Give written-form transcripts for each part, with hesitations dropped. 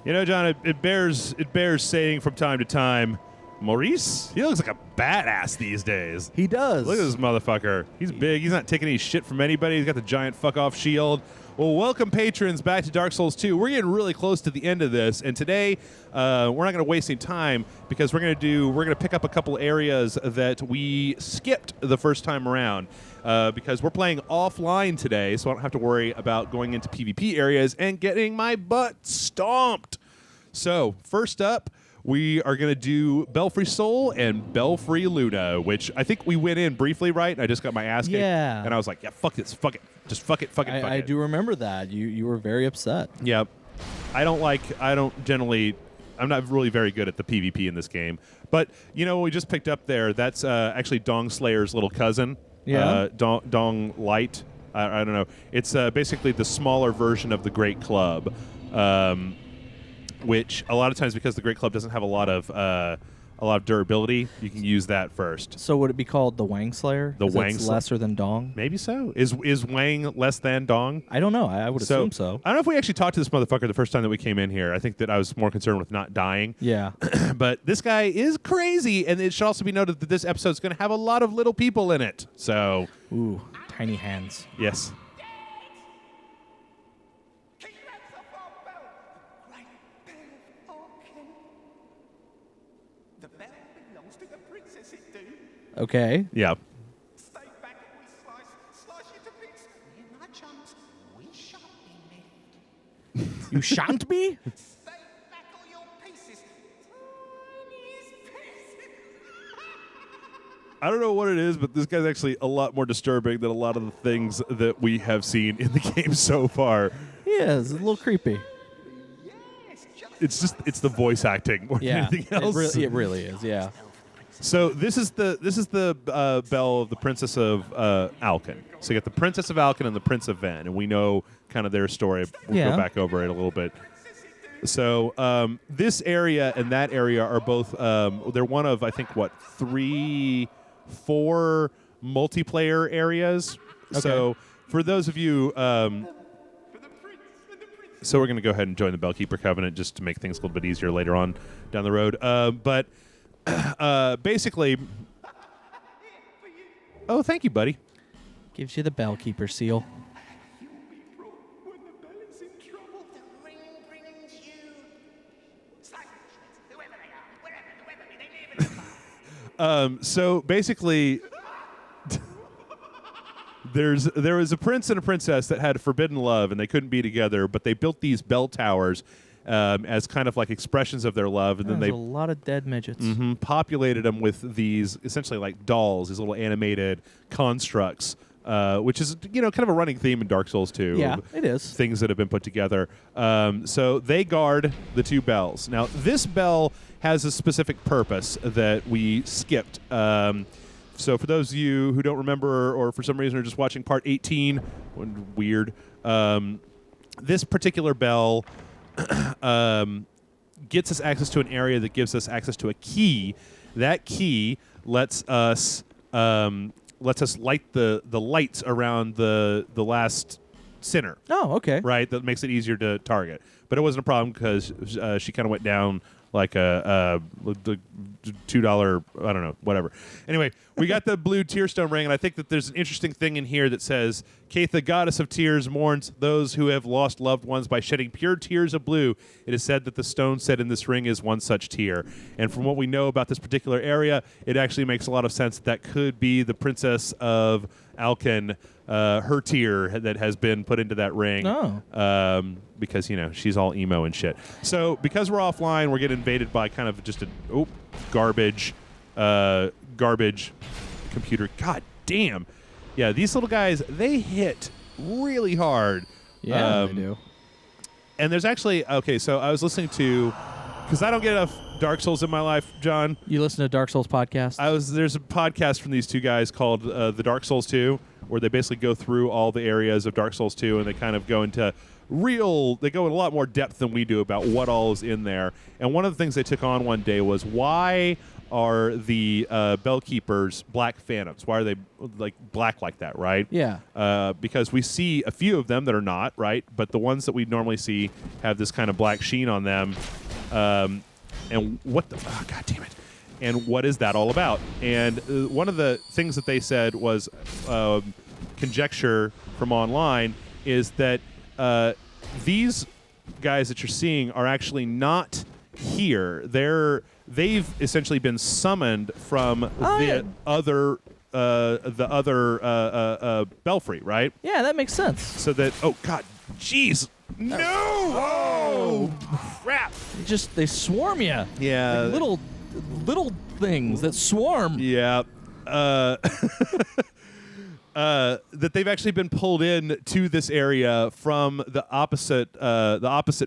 You know, John, it bears saying from time to time, Maurice, he looks like a badass these days. He does. Look at this motherfucker. He's big. He's not taking any shit from anybody. He's got the giant fuck-off shield. Well, welcome, patrons, back to Dark Souls 2. We're getting really close to the end of this, and today we're not going to waste any time because we're going to pick up a couple areas that we skipped the first time around because we're playing offline today, so I don't have to worry about going into PvP areas and getting my butt stomped. So, first up, we are going to do Belfry Soul and Belfry Luna, which I think we went in briefly, right? I just got my ass kicked. Yeah. And I was like, yeah, fuck this. Fuck it. Just fuck it. I do remember that. You were very upset. Yeah. I'm not really very good at the PvP in this game. But, you know, what we just picked up there, that's actually Dong Slayer's little cousin. Yeah. Dong Light. I don't know. It's basically the smaller version of the Great Club. Which a lot of times, because the Great Club doesn't have a lot of durability, you can use that first. So would it be called the Wang Slayer? The Wang Slayer, lesser than Dong? Maybe so. Is Wang less than Dong? I don't know. I would assume so. I don't know if we actually talked to this motherfucker the first time that we came in here. I think that I was more concerned with not dying. Yeah. But this guy is crazy, and it should also be noted that this episode is going to have a lot of little people in it. So, ooh, tiny hands. Yes. Okay. Yeah. Stay back and we slice you to bits. Me and my chums, we shan't be left. You shan't be? Stay back all your pieces. Tiniest pieces. I don't know what it is, but this guy's actually a lot more disturbing than a lot of the things that we have seen in the game so far. Yeah, it's a little creepy. Yes, It's the voice acting more than anything else. It really is, yeah. So this is the bell of the Princess of Alkin. So you got the Princess of Alkin and the Prince of Ven, and we know kind of their story. We'll go back over it a little bit. So this area and that area are both they're one of, I think, 3, 4 multiplayer areas. Okay. So for those of you so we're going to go ahead and join the Bellkeeper Covenant just to make things a little bit easier later on down the road. But basically, oh, thank you, buddy. Gives you the Bellkeeper seal. you'll be brought when the bell is in trouble. The ring brings you. Slice whoever they are, wherever they live. So basically, there was a prince and a princess that had forbidden love, and they couldn't be together, but they built these bell towers as kind of like expressions of their love, and then There's they a lot of dead midgets. populated them with these essentially like dolls, these little animated constructs, which is kind of a running theme in Dark Souls 2. Yeah, it is. Things that have been put together. So they guard the 2 bells. Now this bell has a specific purpose that we skipped. So for those of you who don't remember, or for some reason are just watching part 18, weird. This particular bell gets us access to an area that gives us access to a key. That key lets us light the lights around the last sinner. Oh, okay. Right, that makes it easier to target. But it wasn't a problem because she kind of went down like a $2, I don't know, whatever. Anyway, we got the blue tearstone ring, and I think that there's an interesting thing in here that says, Keitha, goddess of tears, mourns those who have lost loved ones by shedding pure tears of blue. It is said that the stone set in this ring is one such tear. And from what we know about this particular area, it actually makes a lot of sense that could be the Princess of Alkin, her tear that has been put into that ring. Oh. Because, she's all emo and shit. So because we're offline, we're getting invaded by kind of just garbage computer. God damn. Yeah, these little guys, they hit really hard. Yeah, they do. And there's actually, so I was listening to, because I don't get enough Dark Souls in my life, John. You listen to Dark Souls podcast? There's a podcast from these 2 guys called The Dark Souls 2, where they basically go through all the areas of Dark Souls 2, and they kind of go into they go in a lot more depth than we do about what all is in there. And one of the things they took on one day was, why are the Bellkeeper's black phantoms. Why are they like black like that, right? Yeah. Because we see a few of them that are not, right? But the ones that we normally see have this kind of black sheen on them. And what the... Oh, God damn it. And what is that all about? And one of the things that they said was conjecture from online is that these guys that you're seeing are actually not here. They've essentially been summoned from other belfry, right? Yeah, that makes sense. So that God, jeez, no! Oh, crap! They swarm you. Yeah, Like little things that swarm. Yeah. That they've actually been pulled in to this area from the opposite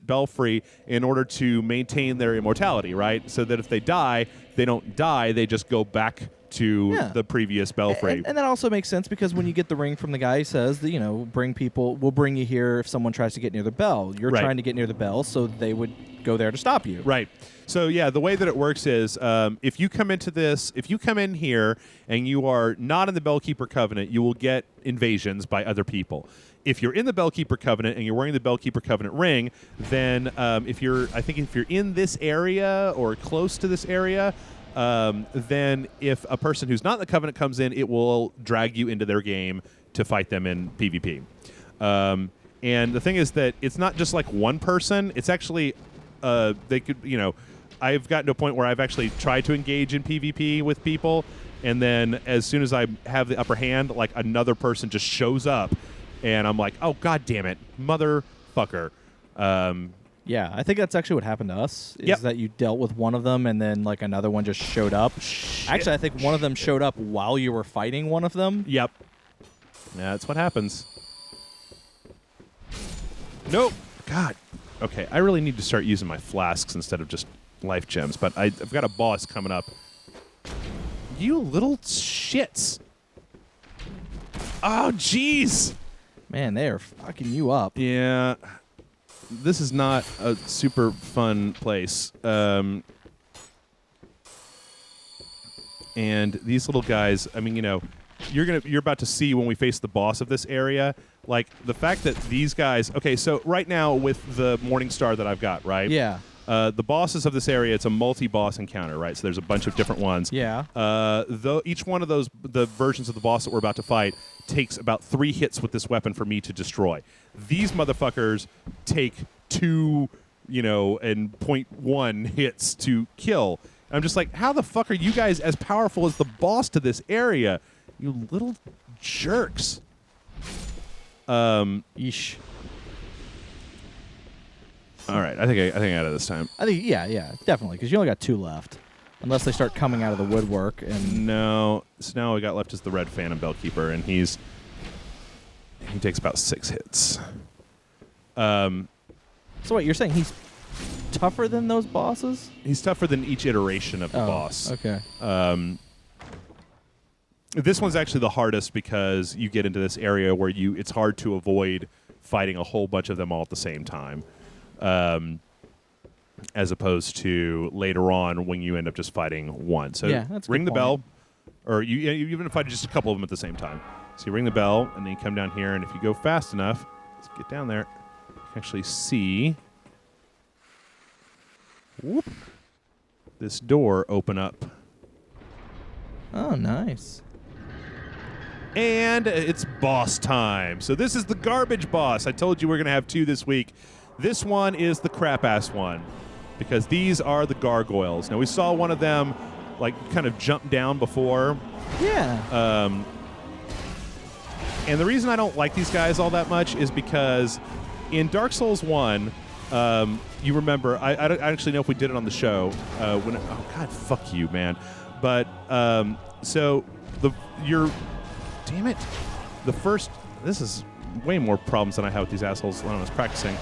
belfry in order to maintain their immortality, right? So that if they die, they don't die; they just go back to the previous belfry. And that also makes sense because when you get the ring from the guy, he says that, we'll bring you here if someone tries to get near the bell. You're Right. trying to get near the bell, so they would go there to stop you. Right. So yeah, the way that it works is if you come in here and you are not in the Bellkeeper Covenant, you will get invasions by other people. If you're in the Bellkeeper Covenant and you're wearing the Bellkeeper Covenant ring, then if you're in this area or close to this area, then if a person who's not in the Covenant comes in, it will drag you into their game to fight them in PvP. And the thing is that it's not just like one person. It's actually they could, I've gotten to a point where I've actually tried to engage in PvP with people, and then as soon as I have the upper hand, like another person just shows up, and I'm like, oh, God damn it, motherfucker. Yeah, I think that's actually what happened to us, is Yep. that you dealt with one of them and then like another one just showed up. Shit. Actually, I think one of them showed up while you were fighting one of them. Yep. That's what happens. Nope. God. Okay, I really need to start using my flasks instead of just life gems, but I've got a boss coming up. You little shits. Oh, jeez. Man, they are fucking you up. Yeah. This is not a super fun place. And these little guys, I mean, you're about to see when we face the boss of this area, like the fact that these guys, okay, so right now with the Morning Star that I've got, right? Yeah. The bosses of this area, it's a multi-boss encounter, right? So there's a bunch of different ones. Yeah. Though each one of those, the versions of the boss that we're about to fight, takes about 3 hits with this weapon for me to destroy. These motherfuckers take 2, and 0.1 hits to kill. I'm just like, how the fuck are you guys as powerful as the boss to this area? You little jerks. Yeesh. All right, I think I got it this time. I think, yeah, definitely, because you only got 2 left. Unless they start coming out of the woodwork. And No, so now all we got left is the Red Phantom Bellkeeper, and he takes about 6 hits. So what, you're saying he's tougher than those bosses? He's tougher than each iteration of the boss. Okay. This one's actually the hardest because you get into this area where it's hard to avoid fighting a whole bunch of them all at the same time. As opposed to later on when you end up just fighting one. So Yeah, that's a ring good the point. bell, or you even fight just a couple of them at the same time. So you ring the bell, and then you come down here, and if you go fast enough, let's get down there, you can actually see this door open up. Oh, nice. And it's boss time. So this is the garbage boss. I told you we're going to have 2 this week. This one is the crap-ass one because these are the gargoyles. Now, we saw one of them, like, kind of jump down before. Yeah. And the reason I don't like these guys all that much is because in Dark Souls 1, you remember, I don't actually know if we did it on the show. Oh, God, fuck you, man. But, damn it. This is way more problems than I have with these assholes when I was practicing.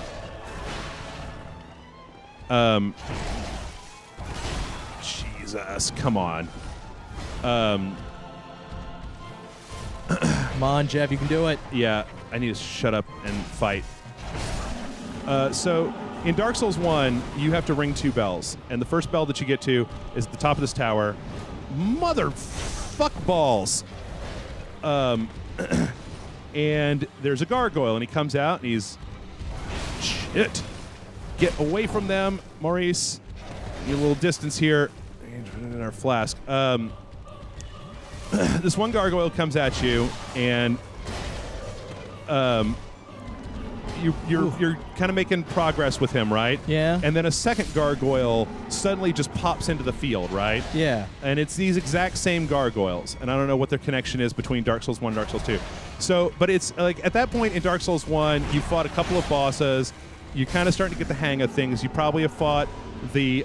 Jesus, come on. Come on, Jeff, you can do it. Yeah, I need to shut up and fight. So in Dark Souls 1, you have to ring 2 bells, and the first bell that you get to is at the top of this tower. Motherfuck balls. And there's a gargoyle, and he comes out, and he's... Shit. Get away from them, Maurice. Need a little distance here. In our flask. This one gargoyle comes at you, and you're kind of making progress with him, right? Yeah. And then a second gargoyle suddenly just pops into the field, right? Yeah. And it's these exact same gargoyles, and I don't know what their connection is between Dark Souls 1 and Dark Souls 2. So, but it's like at that point in Dark Souls 1, you fought a couple of bosses. You're kind of starting to get the hang of things. You probably have fought the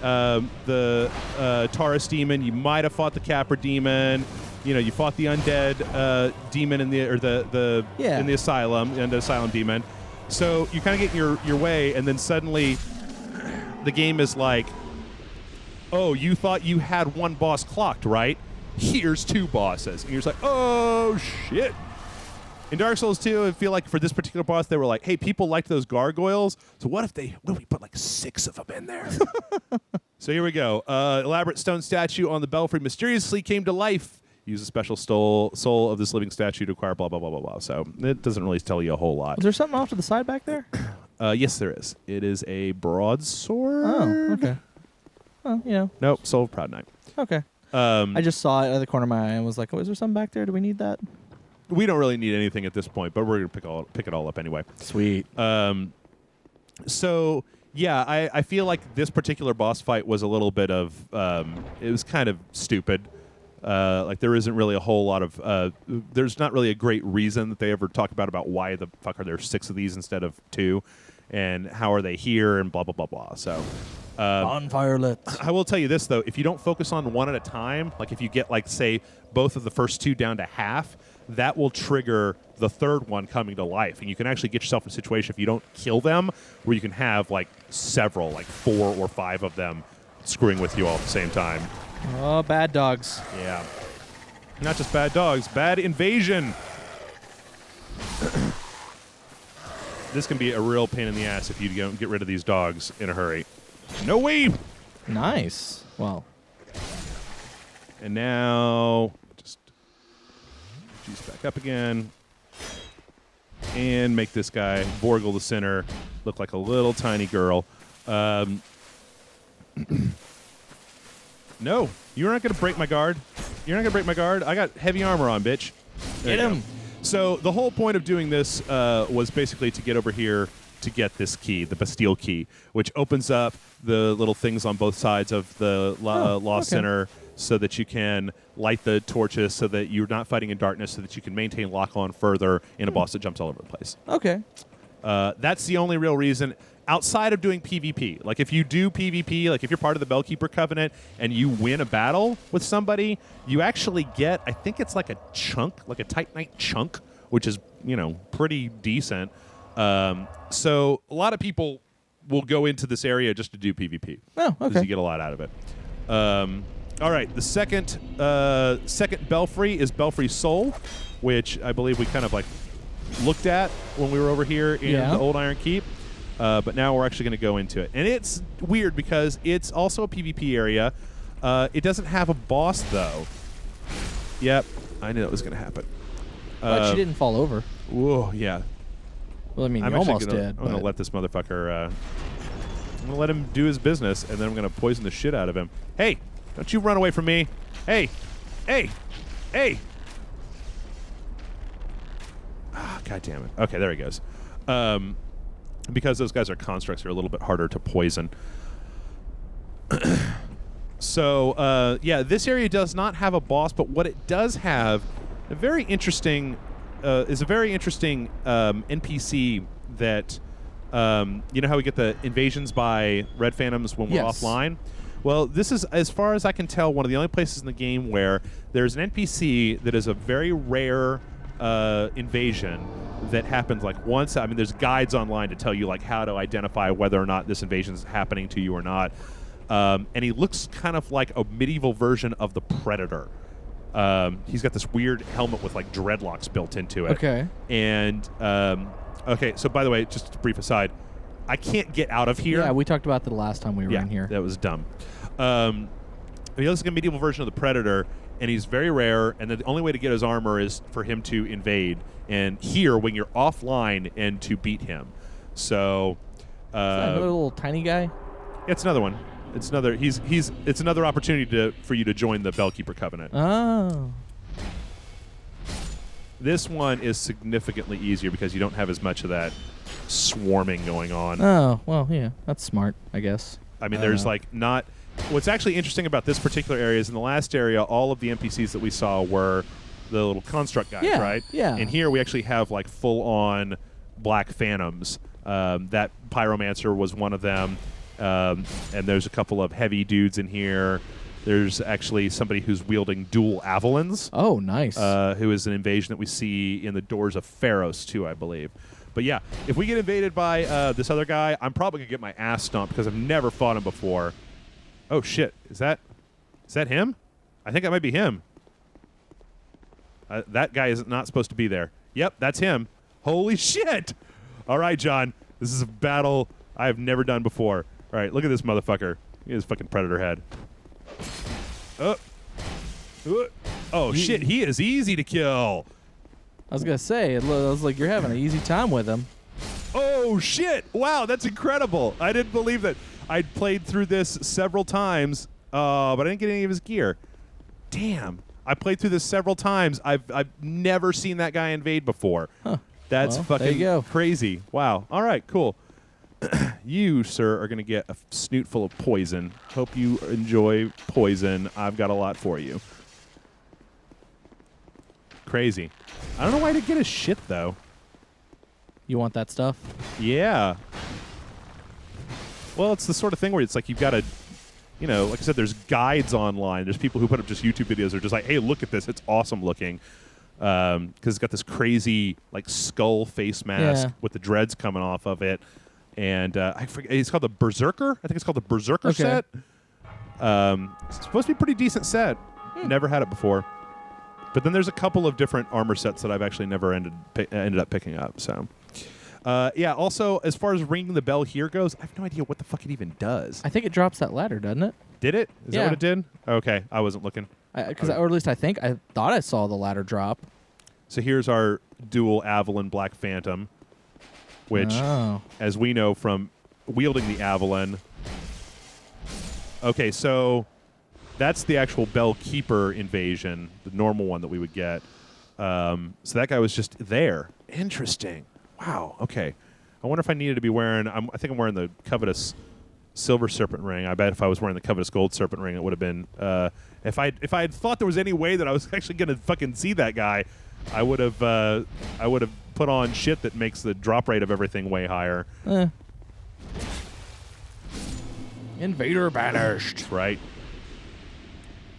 Taurus demon. You might have fought the Capra demon. You know, you fought the undead demon in the in the asylum, and the asylum demon. So you kind of get your way, and then suddenly the game is like, oh, you thought you had one boss clocked, right? Here's 2 bosses, and you're just like, oh shit. In Dark Souls 2, I feel like for this particular boss, they were like, hey, people liked those gargoyles, so what if we put like 6 of them in there? So here we go. Elaborate stone statue on the belfry mysteriously came to life. Use a special soul of this living statue to acquire blah, blah, blah, blah, blah. So it doesn't really tell you a whole lot. Was there something off to the side back there? Yes, there is. It is a broadsword. Oh, okay. Well, you know. Nope, Soul of Proud Knight. Okay. I just saw it out of the corner of my eye and was like, oh, is there something back there? Do we need that? We don't really need anything at this point, but we're going to pick it all up anyway. Sweet. So, yeah, I feel like this particular boss fight was a little bit of... it was kind of stupid. Like, there isn't really a whole lot of... there's not really a great reason that they ever talk about why the fuck are there 6 of these instead of 2, and how are they here, and blah, blah, blah, blah. So... Bonfire lit. I will tell you this, though. If you don't focus on one at a time, like if you get, like, say, both of the first 2 down to half... that will trigger the third one coming to life. And you can actually get yourself in a situation, if you don't kill them, where you can have, like, several, like 4 or 5 of them screwing with you all at the same time. Oh, bad dogs. Yeah. Not just bad dogs, bad invasion. This can be a real pain in the ass if you don't get rid of these dogs in a hurry. No way! Nice. Well. And now... back up again, and make this guy, Vorgel the Sinner, look like a little tiny girl. No, you're not going to break my guard. You're not going to break my guard. I got heavy armor on, bitch. Get him. So the whole point of doing this was basically to get over here to get this key, the Bastille key, which opens up the little things on both sides of the Lost Center, so that you can light the torches, so that you're not fighting in darkness, so that you can maintain lock-on further in a boss that jumps all over the place. Okay. That's the only real reason, outside of doing PvP. Like, if you do PvP, like if you're part of the Bellkeeper Covenant and you win a battle with somebody, you actually get, I think it's like a chunk, like a Titanite chunk, which is, you know, pretty decent. So a lot of people will go into this area just to do PvP. Oh, okay. Because you get a lot out of it. All right, the second Belfry is Belfry Soul, which I believe we kind of like looked at when we were over here in the Old Iron Keep. But now we're actually going to go into it. And it's weird because it's also a PvP area. It doesn't have a boss, though. Yep, I knew that was going to happen. But she didn't fall over. Whoa, yeah. Well, I mean, I'm you actually almost did. I'm going to let this motherfucker... I'm going to let him do his business, and then I'm going to poison the shit out of him. Hey! Don't you run away from me. Hey. Hey. Hey. Ah, God damn it. Okay, there he goes. Because those guys are constructs, they're a little bit harder to poison. So, yeah, this area does not have a boss, but what it does have is a very interesting NPC that, you know how we get the invasions by red phantoms when we're offline? Well, this is, as far as I can tell, one of the only places in the game where there's an NPC that is a very rare invasion that happens like once. I mean, there's guides online to tell you like how to identify whether or not this invasion is happening to you or not. And he looks kind of like a medieval version of the Predator. He's got this weird helmet with like dreadlocks built into it. Okay. And okay, so by the way, just a brief aside. I can't get out of here. Yeah, we talked about that the last time we were in here. That was dumb. He looks like a medieval version of the Predator, and he's very rare, and the only way to get his armor is for him to invade, and here, when you're offline, and to beat him. So... Is that another little tiny guy? It's another one. It's another. It's another opportunity for you to join the Bellkeeper Covenant. Oh. This one is significantly easier because you don't have as much of that swarming going on. Oh, well, yeah, that's smart, I guess. I mean, there's like not. What's actually interesting about this particular area is in the last area, all of the NPCs that we saw were the little construct guys, right? Yeah. And here we actually have like full-on black phantoms. That pyromancer was one of them, and there's a couple of heavy dudes in here. There's actually somebody who's wielding dual avalons. Oh, nice. Who is an invasion that we see in the Doors of Pharos too, I believe. But yeah, if we get invaded by this other guy, I'm probably gonna get my ass stomped because I've never fought him before. Oh shit! Is that him? I think that might be him. That guy is not supposed to be there. Yep, that's him. Holy shit! All right, John. This is a battle I have never done before. All right, look at this motherfucker. Look at his fucking predator head. Oh shit! He is easy to kill. I was going to say, it was like you're having an easy time with him. Oh shit! Wow, that's incredible. I didn't believe that. I'd played through this several times, but I didn't get any of his gear. Damn. I played through this several times. I've never seen that guy invade before. Huh. That's Well, there you fucking go. crazy. Wow. All right, cool. You, sir, are going to get a snoot full of poison. Hope you enjoy poison. I've got a lot for you. Crazy. I don't know why I didn't get his shit, though. You want that stuff? Yeah. Well, it's the sort of thing where it's like you've got to, like I said, there's guides online. There's people who put up just YouTube videos. They're just like, hey, look at this. It's awesome looking. Because it's got this crazy, like, skull face mask with the dreads coming off of it. And I forget, it's called the Berserker. I think it's called the Berserker set. It's supposed to be a pretty decent set. Never had it before. But then there's a couple of different armor sets that I've actually never ended up picking up. So... yeah, also, as far as ringing the bell here goes, I have no idea what the fuck it even does. I think it drops that ladder, doesn't it? Did it? Is that what it did? Okay, I wasn't looking. Or at least I thought I saw the ladder drop. So here's our dual Avalon Black Phantom, which, as we know from wielding the Avalon... Okay, so that's the actual Bell Keeper invasion, the normal one that we would get. So that guy was just there. Interesting. Wow. Okay. I wonder if I needed to be wearing. I think I'm wearing the Covetous Silver Serpent Ring. I bet if I was wearing the Covetous Gold Serpent Ring, it would have been. If I had thought there was any way that I was actually gonna fucking see that guy, I would have put on shit that makes the drop rate of everything way higher. Invader banished. Right.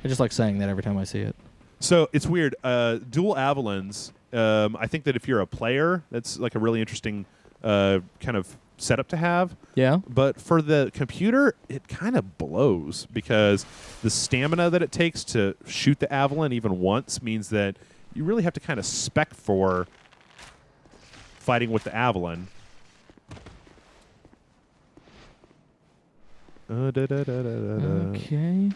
I just like saying that every time I see it. So it's weird. Dual Avalons. I think that if you're a player, that's like a really interesting kind of setup to have. Yeah. But for the computer, it kind of blows because the stamina that it takes to shoot the Avalon even once means that you really have to kind of spec for fighting with the Avalon. Okay.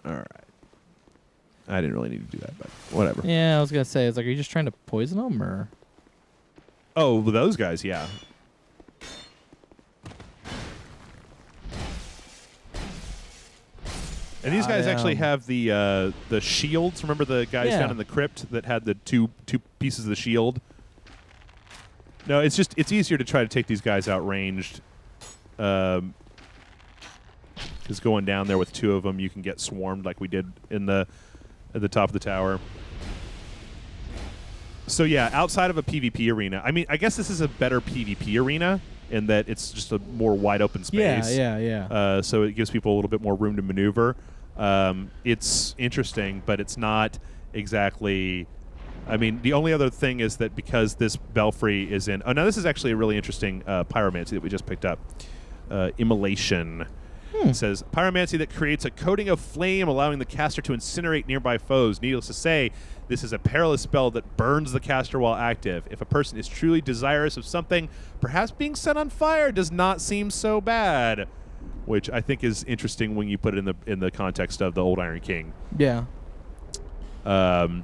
All right. I didn't really need to do that, but whatever. Yeah, I was gonna say, it's like, are you just trying to poison them, or? Oh, those guys, yeah. And these guys actually have the shields. Remember the guys down in the crypt that had the two pieces of the shield? No, it's it's easier to try to take these guys out ranged. Because going down there with two of them, you can get swarmed like we did at the top of the tower. So yeah, outside of a PvP arena, I mean, I guess this is a better PvP arena in that it's just a more wide open space. Yeah. So it gives people a little bit more room to maneuver. It's interesting, but it's not exactly... I mean, the only other thing is that because this belfry is in... Oh, now this is actually a really interesting pyromancy that we just picked up. Immolation. It says, pyromancy that creates a coating of flame, allowing the caster to incinerate nearby foes. Needless to say, this is a perilous spell that burns the caster while active. If a person is truly desirous of something, perhaps being set on fire does not seem so bad. Which I think is interesting when you put it in the context of the old Iron King. Yeah. All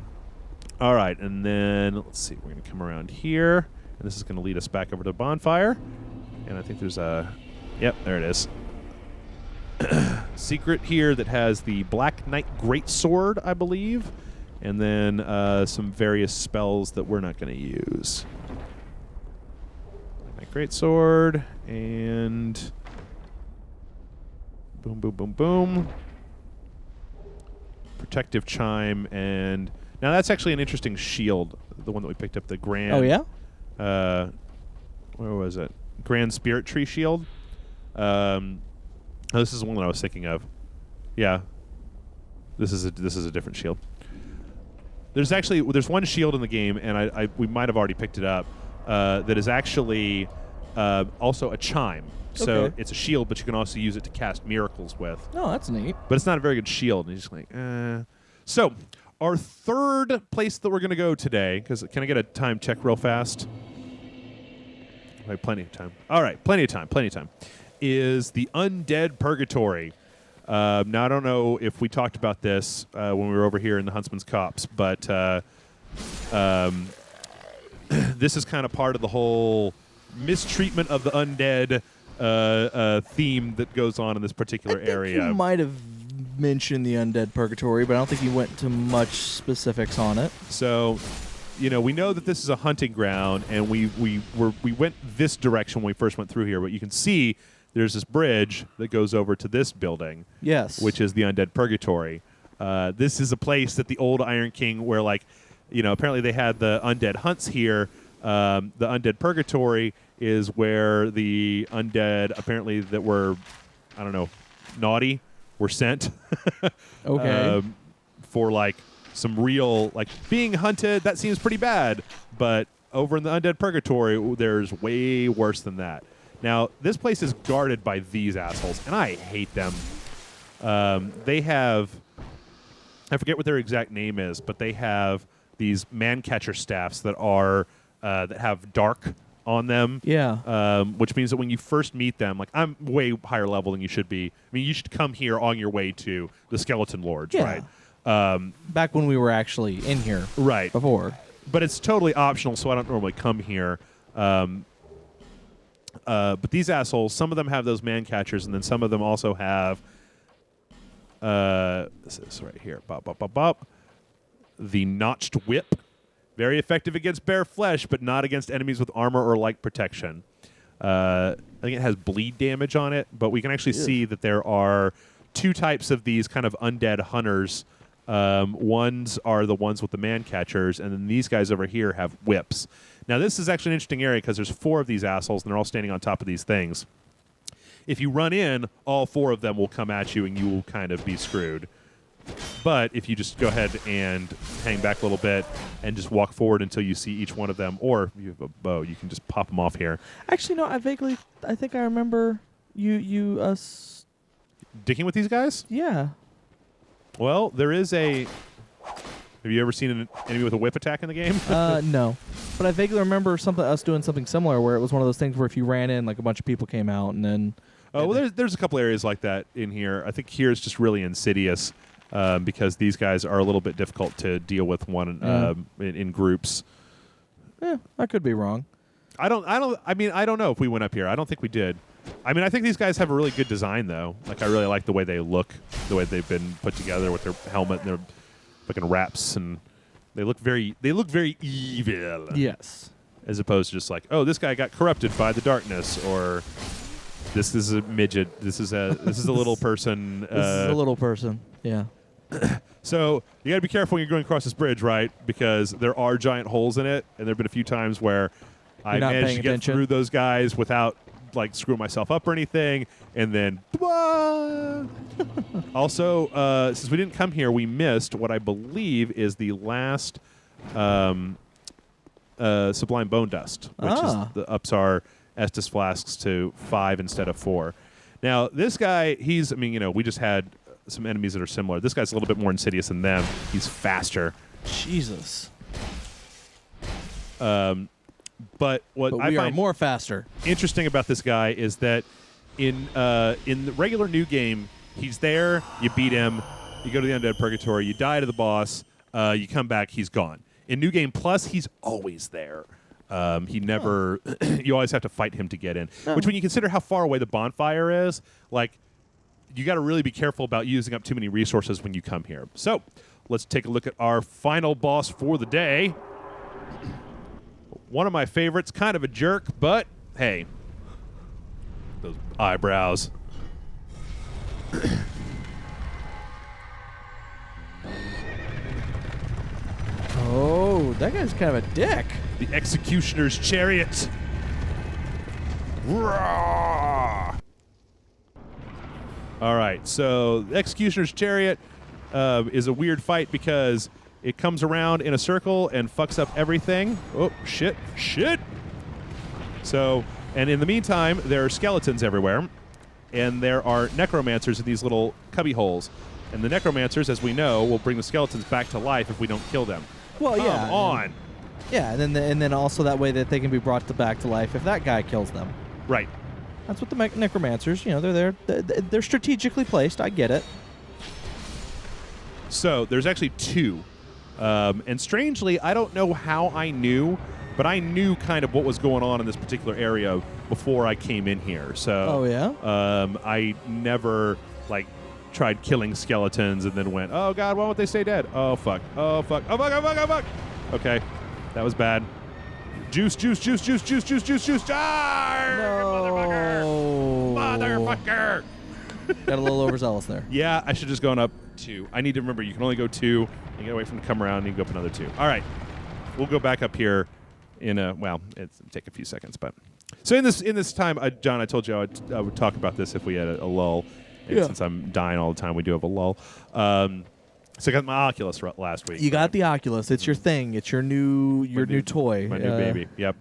right, and then let's see. We're going to come around here, and this is going to lead us back over to the bonfire. And I think there's a... Yep, there it is. Secret here that has the Black Knight Greatsword, I believe, and then some various spells that we're not going to use. Black Knight Greatsword, and boom, boom, boom, boom. Protective Chime, and now that's actually an interesting shield, the one that we picked up, the Grand... Oh, yeah? Where was it? Grand Spirit Tree Shield. Oh, this is the one that I was thinking of. Yeah. This is a different shield. There's one shield in the game, and we might have already picked it up, that is actually also a chime. So Okay. it's a shield, but you can also use it to cast miracles with. Oh, that's neat. But it's not a very good shield. And you're just like, So, our third place that we're going to go today, because can I get a time check real fast? Right, plenty of time. All right, plenty of time. Is the Undead Purgatory. Now, I don't know if we talked about this when we were over here in the Huntsman's Copse, but this is kind of part of the whole mistreatment of the undead theme that goes on in this particular area. You might have mentioned the Undead Purgatory, but I don't think you went to much specifics on it. So, we know that this is a hunting ground, and we went this direction when we first went through here, but you can see there's this bridge that goes over to this building. Yes. Which is the Undead Purgatory. This is a place that the old Iron King, where apparently they had the undead hunts here. The Undead Purgatory is where the undead, apparently that were, I don't know, naughty, were sent. Okay. For some real, being hunted, that seems pretty bad. But over in the Undead Purgatory, there's way worse than that. Now, this place is guarded by these assholes, and I hate them. They have, I forget what their exact name is, but they have these man-catcher staffs that are that have dark on them. Yeah. Which means that when you first meet them, I'm way higher level than you should be. I mean, you should come here on your way to the Skeleton Lords, Yeah. right? Back when we were actually in here. Right. Before. But it's totally optional, so I don't normally come here. But these assholes, some of them have those man catchers, and then some of them also have this is right here. Bop, bop, bop, bop. The Notched Whip. Very effective against bare flesh, but not against enemies with armor or like protection. I think it has bleed damage on it, but we can actually see that there are two types of these kind of undead hunters. Ones are the ones with the man catchers, and then these guys over here have whips. Now, this is actually an interesting area because there's 4 of these assholes, and they're all standing on top of these things. If you run in, all 4 of them will come at you, and you will kind of be screwed. But if you just go ahead and hang back a little bit and just walk forward until you see each one of them, or if you have a bow, you can just pop them off here. Actually, no, I think I remember you Dicking with these guys? yeah. Well, there is a... Have you ever seen an enemy with a whip attack in the game? No. But I vaguely remember us doing something similar where it was one of those things where if you ran in, a bunch of people came out and then... Oh, well, there's a couple areas like that in here. I think here is just really insidious because these guys are a little bit difficult to deal with in groups. I could be wrong. I don't know if we went up here. I don't think we did. I mean, I think these guys have a really good design, though. I really like the way they look, the way they've been put together with their helmet and their fucking wraps, and they look very evil. Yes. As opposed to just this guy got corrupted by the darkness, or this is a midget. This is a little person. This is a little person. Yeah. So you got to be careful when you're going across this bridge, right? Because there are giant holes in it, and there have been a few times where I managed to get through those guys without screwing myself up or anything, and then also since we didn't come here, we missed what I believe is the last Sublime Bone Dust, which is the ups our Estus flasks to 5 instead of 4. Now, this guy, I mean, you know, we just had some enemies that are similar. This guy's a little bit more insidious than them. He's faster. Jesus. But what But I we are find more faster. interesting about this guy is that in the regular new game, he's there, you beat him, you go to the Undead Purgatory, you die to the boss, you come back, he's gone. In New Game Plus, he's always there. He never. You always have to fight him to get in. Which, when you consider how far away the bonfire is, like, you got to really be careful about using up too many resources when you come here. So, let's take a look at our final boss for the day. One of my favorites, kind of a jerk, but hey, those eyebrows. Oh, that guy's kind of a dick. The Executioner's Chariot. Roar! All right, so the Executioner's Chariot is a weird fight because it comes around in a circle and fucks up everything. Oh, shit. So, and in the meantime, there are skeletons everywhere, and there are necromancers in these little cubby holes. And the necromancers, as we know, will bring the skeletons back to life if we don't kill them. Well, Come yeah. on. Yeah, and then also that way that they can be brought back to life if that guy kills them. Right. That's what the necromancers, you know, they're there. They're strategically placed. I get it. So there's actually two. And strangely, I don't know how I knew, but I knew kind of what was going on in this particular area before I came in here. So Oh, yeah? I never, like, tried killing skeletons and then went, oh, God, why won't they stay dead? Oh, fuck. Oh, fuck. Oh, fuck. Oh, fuck. Oh, fuck. Okay. That was bad. Juice. Motherfucker. Got a little overzealous there. Yeah, I should just gone up 2. I need to remember you can only go 2. You gotta wait for him to come around and you go up another 2. All right. We'll go back up here in a, well, it'll take a few seconds, but. So in this time, John, I told you I would talk about this if we had a lull. And since I'm dying all the time, we do have a lull. So I got my Oculus last week. You got the Oculus. It's your thing. It's your new toy. My new baby. Yep.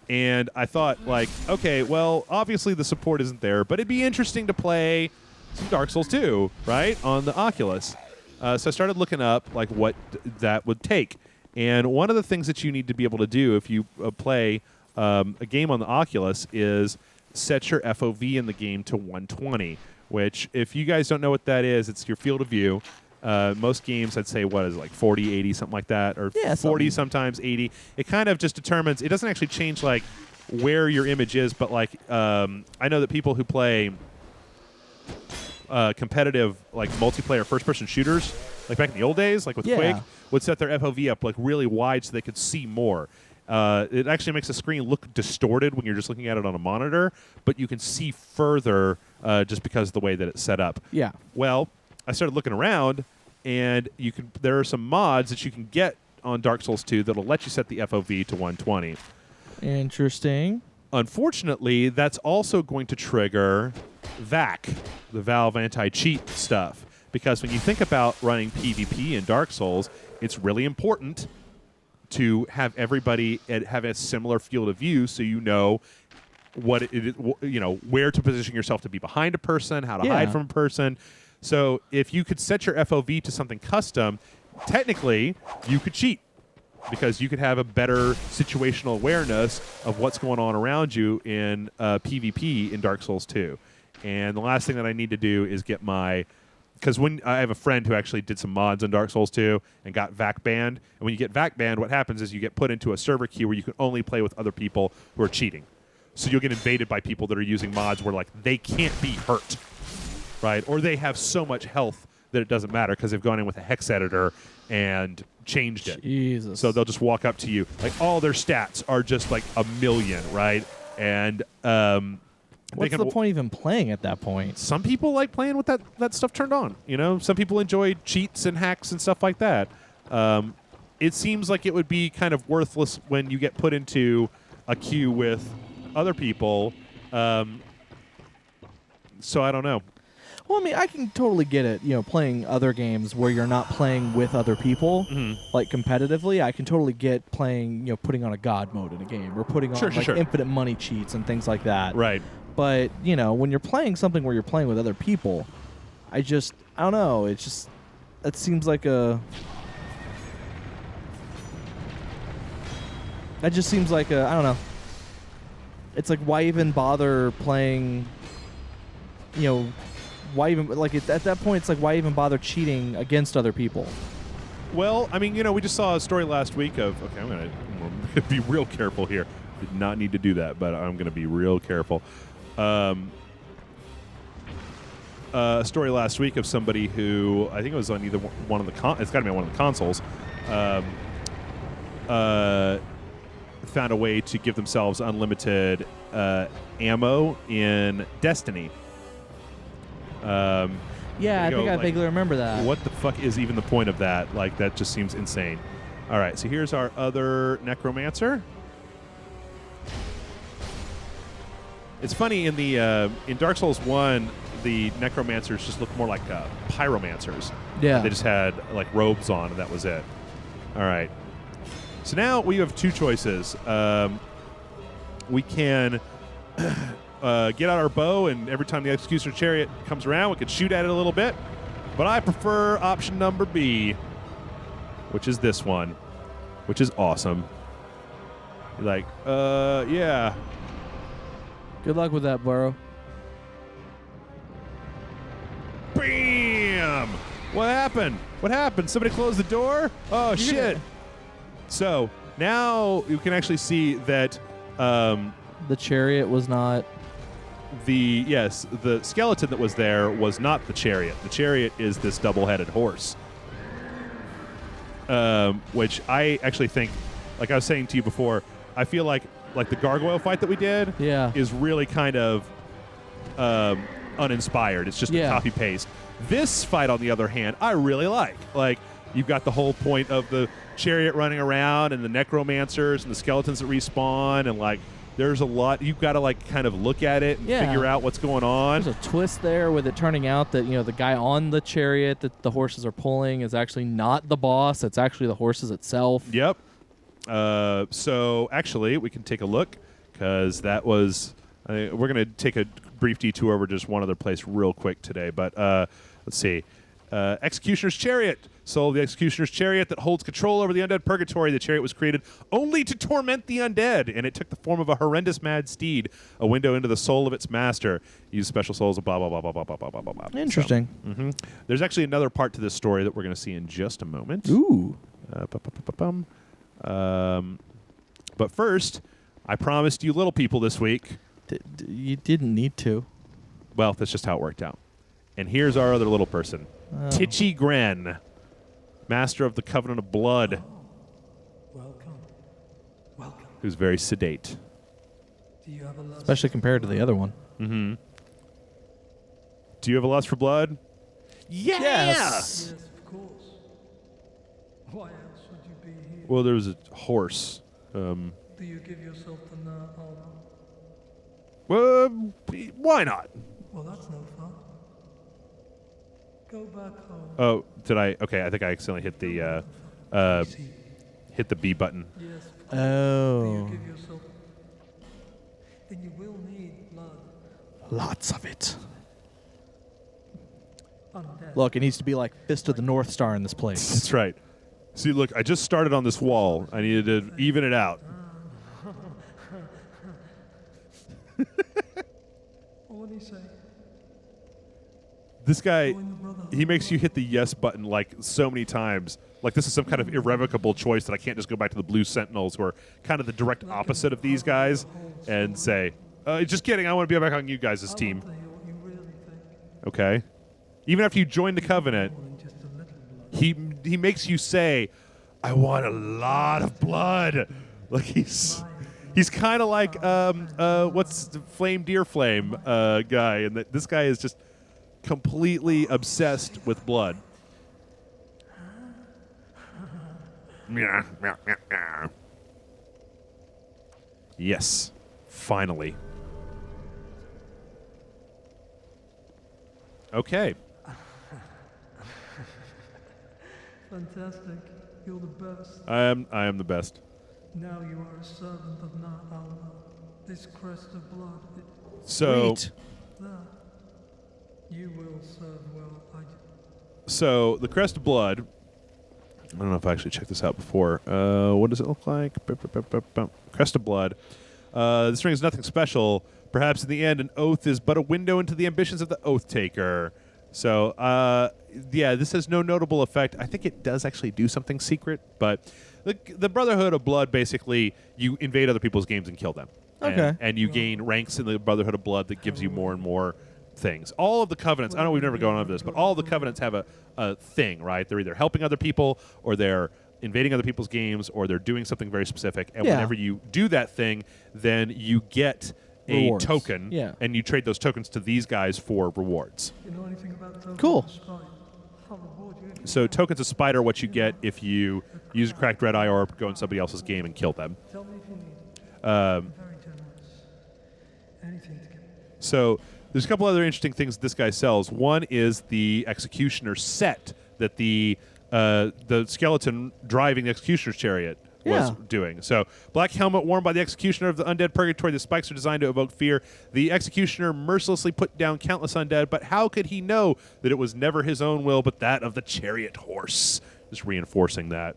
And I thought, like, okay, well, obviously the support isn't there, but it'd be interesting to play some Dark Souls 2, right, on the Oculus. So I started looking up, like, what that would take. And one of the things that you need to be able to do if you play a game on the Oculus is set your FOV in the game to 120, which, if you guys don't know what that is, it's your field of view. Most games, I'd say, what is it, like 40, 80, something like that, or 40 sometimes 80. It kind of just determines. It doesn't actually change like where your image is, but like I know that people who play competitive like multiplayer first-person shooters, like back in the old days, like with Quake, would set their FOV up like really wide so they could see more. It actually makes the screen look distorted when you're just looking at it on a monitor, but you can see further just because of the way that it's set up. Yeah. Well, I started looking around, and there are some mods that you can get on Dark Souls 2 that'll let you set the FOV to 120. Interesting. Unfortunately, that's also going to trigger VAC, the Valve anti-cheat stuff, because when you think about running PvP in Dark Souls, it's really important to have everybody have a similar field of view so you know what it is, you know, where to position yourself to be behind a person, how to hide from a person. So if you could set your FOV to something custom, technically you could cheat because you could have a better situational awareness of what's going on around you in PvP in Dark Souls 2. And the last thing that I need to do is get because when I have a friend who actually did some mods on Dark Souls 2 and got VAC banned. And when you get VAC banned, what happens is you get put into a server queue where you can only play with other people who are cheating. So you'll get invaded by people that are using mods where like they can't be hurt. Right? Or they have so much health that it doesn't matter because they've gone in with a hex editor and changed it. Jesus. So they'll just walk up to you. Like all their stats are just like 1,000,000, right? And what's the point even playing at that point? some people like playing with that stuff turned on. You know, some people enjoy cheats and hacks and stuff like that. It seems like it would be kind of worthless when you get put into a queue with other people. So I don't know. Well, I mean, I can totally get it, you know, playing other games where you're not playing with other people, like competitively. I can totally get playing, you know, putting on a god mode in a game or putting on infinite money cheats and things like that. Right. But, when you're playing something where you're playing with other people, I don't know. It seems like a... That just seems like I don't know. It's like, why even bother playing, why even, at that point, it's like, why even bother cheating against other people? Well, I mean, we just saw a story last week of, okay, I'm going to be real careful here. Did not need to do that, but I'm going to be real careful. A story last week of somebody who, I think it was on either one of the, it's got to be on one of the consoles, found a way to give themselves unlimited ammo in Destiny. Yeah, I think I vaguely remember that. What the fuck is even the point of that? Like, that just seems insane. All right, so here's our other necromancer. It's funny, in Dark Souls 1, the necromancers just looked more like pyromancers. Yeah. They just had like robes on, and that was it. All right. So now we have two choices. We can get out our bow, and every time the Executioner's Chariot comes around, we can shoot at it a little bit. But I prefer option number B, which is this one, which is awesome. You're like, yeah. Good luck with that, Burrow. Bam! What happened? What happened? Somebody closed the door? Oh, shit. So now you can actually see that the chariot was not... the skeleton that was there was not the chariot. The chariot is this double-headed horse. Which I actually think, like I was saying to you before, I feel like the gargoyle fight that we did is really kind of uninspired. It's just a copy-paste. This fight, on the other hand, I really like. Like, you've got the whole point of the chariot running around and the necromancers and the skeletons that respawn, and like there's a lot. You've got to like kind of look at it and figure out what's going on. There's a twist there with it turning out that the guy on the chariot that the horses are pulling is actually not the boss. It's actually the horses itself. Yep. So actually, we can take a look because that was. We're going to take a brief detour over just one other place real quick today, but let's see. Executioner's Chariot. So the Executioner's Chariot that holds control over the undead purgatory. The chariot was created only to torment the undead, and it took the form of a horrendous mad steed, a window into the soul of its master. Use special souls, blah, blah, blah, blah, blah, blah, blah, blah, blah. Interesting. So, there's actually another part to this story that we're going to see in just a moment. Ooh. But first, I promised you little people this week. You didn't need to. Well, that's just how it worked out. And here's our other little person. Titchy Gren, Master of the Covenant of Blood. Welcome. Who's very sedate. Do you have a lust? Especially compared to the other one. Mm-hmm. Do you have a lust for blood? Yeah! Yes. Yes, of course. Why else would you be here? Well, there was a horse. Do you give yourself the honor? Well, why not? Well, that's no fun. Go back home. Oh, did I? Okay, I think I accidentally hit the B button. Yes. Oh. Do you give yourself? Then you will need blood. Lots of it. Undead. Look, it needs to be like Fist of the North Star in this place. That's right. See, look, I just started on this wall. I needed to even it out. What do you say? This guy, he makes you hit the yes button like so many times. Like this is some kind of irrevocable choice that I can't just go back to the Blue Sentinels who are kind of the direct opposite of these guys and say, just kidding, I want to be back on you guys' team. I want to hear what you really think. Okay? Even after you join the Covenant, More than just a little blood. he makes you say, I want a lot of blood. Like he's kind of like what's the Flame Deer Flame guy, and this guy is just completely obsessed with blood. Yes, finally. Okay. Fantastic. You're the best. I am the best. Now you are a servant of Na'alma. This crest of blood, So, Sweet. You will serve well. so the Crest of Blood. I don't know if I actually checked this out before. What does it look like? Crest of Blood. This ring is nothing special. Perhaps in the end, an oath is but a window into the ambitions of the oath taker. So, yeah, this has no notable effect. I think it does actually do something secret, but the Brotherhood of Blood, basically, you invade other people's games and kill them. Okay. And you gain ranks in the Brotherhood of Blood that gives you more and more things. All of the covenants, I know we've never gone over this, but all the covenants have a thing, right? They're either helping other people, or they're invading other people's games, or they're doing something very specific. And whenever you do that thing, then you get a Rewards. token, and you trade those tokens to these guys for rewards. You know anything about tokens Cool. of spite? I'll reward you. So tokens of spite are what you get if you use a cracked red eye orb, go in somebody else's game, and kill them. Tell me if you need it. I'm very generous. Anything to get. So there's a couple other interesting things this guy sells. One is the Executioner set that the skeleton driving the Executioner's chariot was doing. So, black helmet worn by the Executioner of the Undead Purgatory. The spikes are designed to evoke fear. The Executioner mercilessly put down countless undead, but how could he know that it was never his own will, but that of the chariot horse? Just reinforcing that.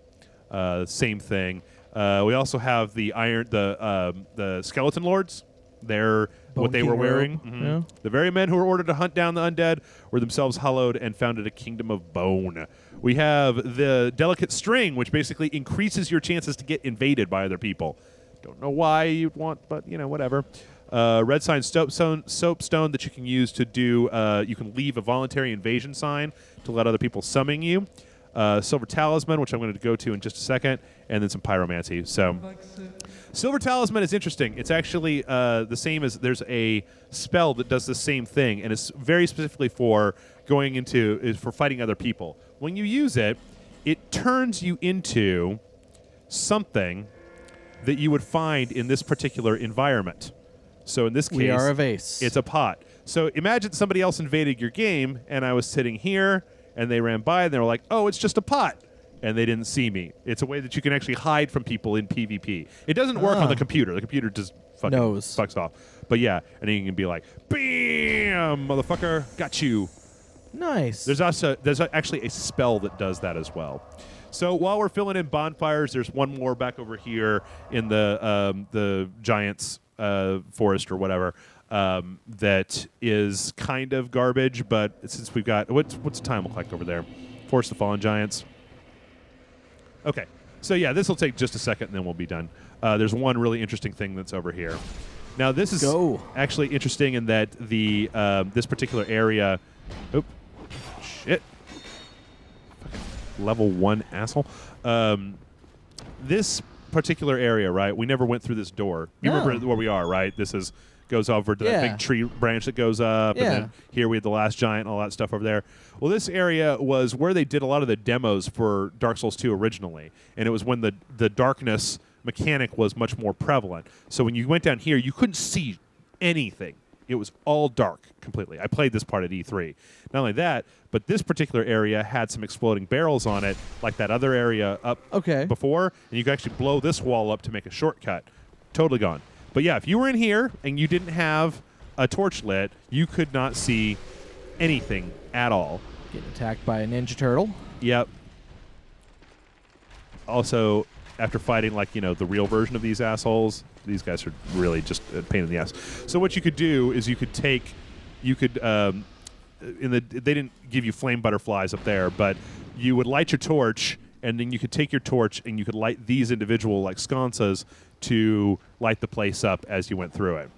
Same thing. We also have the Skeleton Lords. They're what they King were wearing. robe. Mhm. Yeah. The very men who were ordered to hunt down the undead were themselves hallowed and founded a kingdom of bone. We have the delicate string, which basically increases your chances to get invaded by other people. Don't know why you'd want, but whatever. Red sign soapstone that you can use to do. You can leave a voluntary invasion sign to let other people summon you. Silver talisman, which I'm going to go to in just a second, and then some pyromancy. So. Silver Talisman is interesting. It's actually the same as there's a spell that does the same thing, and it's very specifically for for fighting other people. When you use it, it turns you into something that you would find in this particular environment. So in this case, We are a vase. it's a pot. So imagine somebody else invaded your game, and I was sitting here, and they ran by, and they were like, "Oh, it's just a pot." And they didn't see me. It's a way that you can actually hide from people in PvP. It doesn't work on the computer. The computer just fucking fucks off. But yeah, and then you can be like, "Bam, motherfucker, got you." Nice. There's actually a spell that does that as well. So while we're filling in bonfires, there's one more back over here in the Giants forest or whatever that is kind of garbage. But since we've got what's the time look like over there? Forest of Fallen Giants. Okay, so yeah, this will take just a second, and then we'll be done. There's one really interesting thing that's over here. Now, this is actually interesting in that the this particular area. Oop, shit. Fucking level 1 asshole. This particular area, right? We never went through this door. You remember where we are, right? This goes over to that big tree branch that goes up, and then here we had the last giant and all that stuff over there. Well, this area was where they did a lot of the demos for Dark Souls 2 originally, and it was when the darkness mechanic was much more prevalent. So when you went down here, you couldn't see anything. It was all dark completely. I played this part at E3. Not only that, but this particular area had some exploding barrels on it, like that other area up before, and you could actually blow this wall up to make a shortcut. Totally gone. But yeah, if you were in here and you didn't have a torch lit, you could not see anything at all. Getting attacked by a Ninja Turtle. Yep. Also, after fighting the real version of these assholes, these guys are really just a pain in the ass. So what you could do is they didn't give you flame butterflies up there, but you would light your torch, and then you could take your torch and you could light these individual sconces to light the place up as you went through it.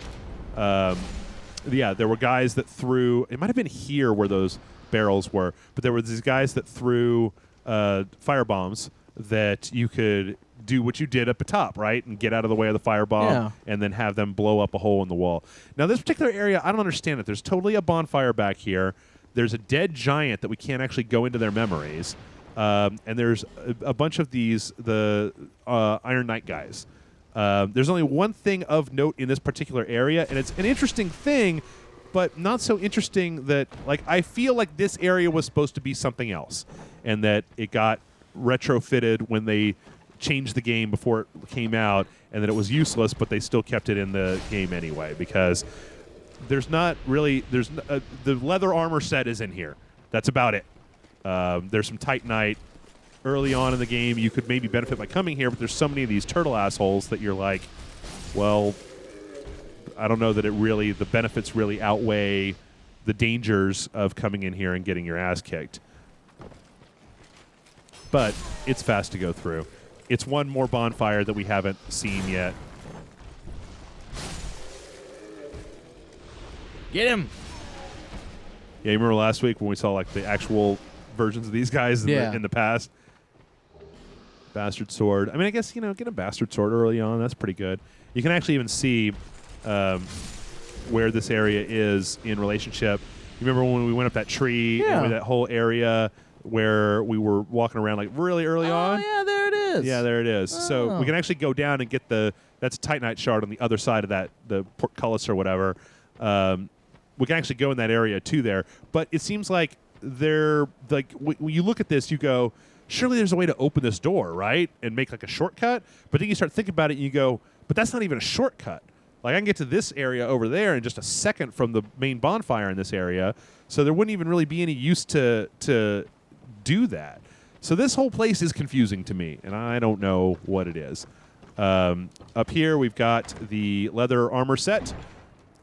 Yeah, there were guys that threw. It might have been here where those barrels were, but there were these guys that threw fire bombs that you could do what you did up the top, right, and get out of the way of the firebomb, and then have them blow up a hole in the wall. Now, this particular area, I don't understand it. There's totally a bonfire back here. There's a dead giant that we can't actually go into their memories, and there's a bunch of the Iron Knight guys. There's only one thing of note in this particular area, and it's an interesting thing, but not so interesting that, I feel like this area was supposed to be something else, and that it got retrofitted when they changed the game before it came out, and that it was useless, but they still kept it in the game anyway, because there's not really the leather armor set is in here. That's about it. There's some Titanite early on in the game. You could maybe benefit by coming here, but there's so many of these turtle assholes that you're like, well, I don't know that the benefits really outweigh the dangers of coming in here and getting your ass kicked. But it's fast to go through. It's one more bonfire that we haven't seen yet. Get him! Yeah, you remember last week when we saw like the actual versions of these guys in the past? Bastard sword. I mean, I guess, get a bastard sword early on. That's pretty good. You can actually even see where this area is in relationship. You remember when we went up that tree and that whole area where we were walking around like really early on? Oh, yeah, there it is. Yeah, there it is. So we can actually go down and get that's a Titanite shard on the other side of that, the portcullis or whatever. We can actually go in that area too there. But it seems like when you look at this, you go, surely there's a way to open this door, right? And make like a shortcut. But then you start thinking about it and you go, but that's not even a shortcut. Like I can get to this area over there in just a second from the main bonfire in this area. So there wouldn't even really be any use to do that. So this whole place is confusing to me, and I don't know what it is. Up here we've got the leather armor set.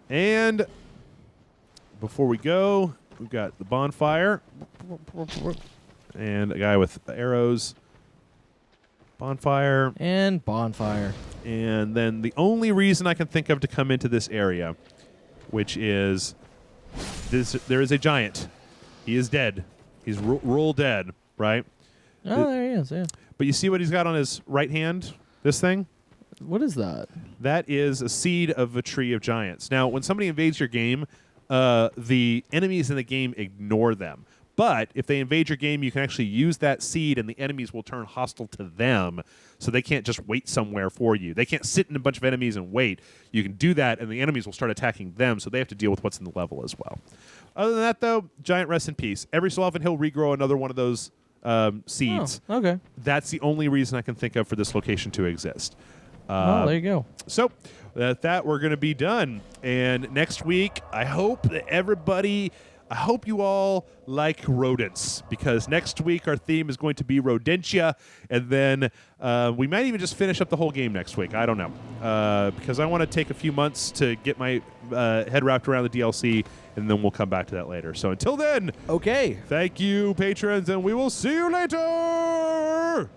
And before we go, we've got the bonfire. And a guy with arrows. Bonfire. And bonfire. And then the only reason I can think of to come into this area, which is there is a giant. He is dead. He's roll dead, right? Oh, there he is, yeah. But you see what he's got on his right hand? This thing? What is that? That is a seed of a tree of giants. Now, when somebody invades your game, the enemies in the game ignore them. But if they invade your game, you can actually use that seed and the enemies will turn hostile to them. So they can't just wait somewhere for you. They can't sit in a bunch of enemies and wait. You can do that and the enemies will start attacking them, so they have to deal with what's in the level as well. Other than that, though, giant rests in peace. Every so often he'll regrow another one of those seeds. Oh, okay. That's the only reason I can think of for this location to exist. Oh, there you go. So at that, we're going to be done. And next week, I hope you all like rodents, because next week our theme is going to be Rodentia, and then we might even just finish up the whole game next week. I don't know, because I want to take a few months to get my head wrapped around the DLC, and then we'll come back to that later. So until then, Okay. thank you, patrons, and we will see you later!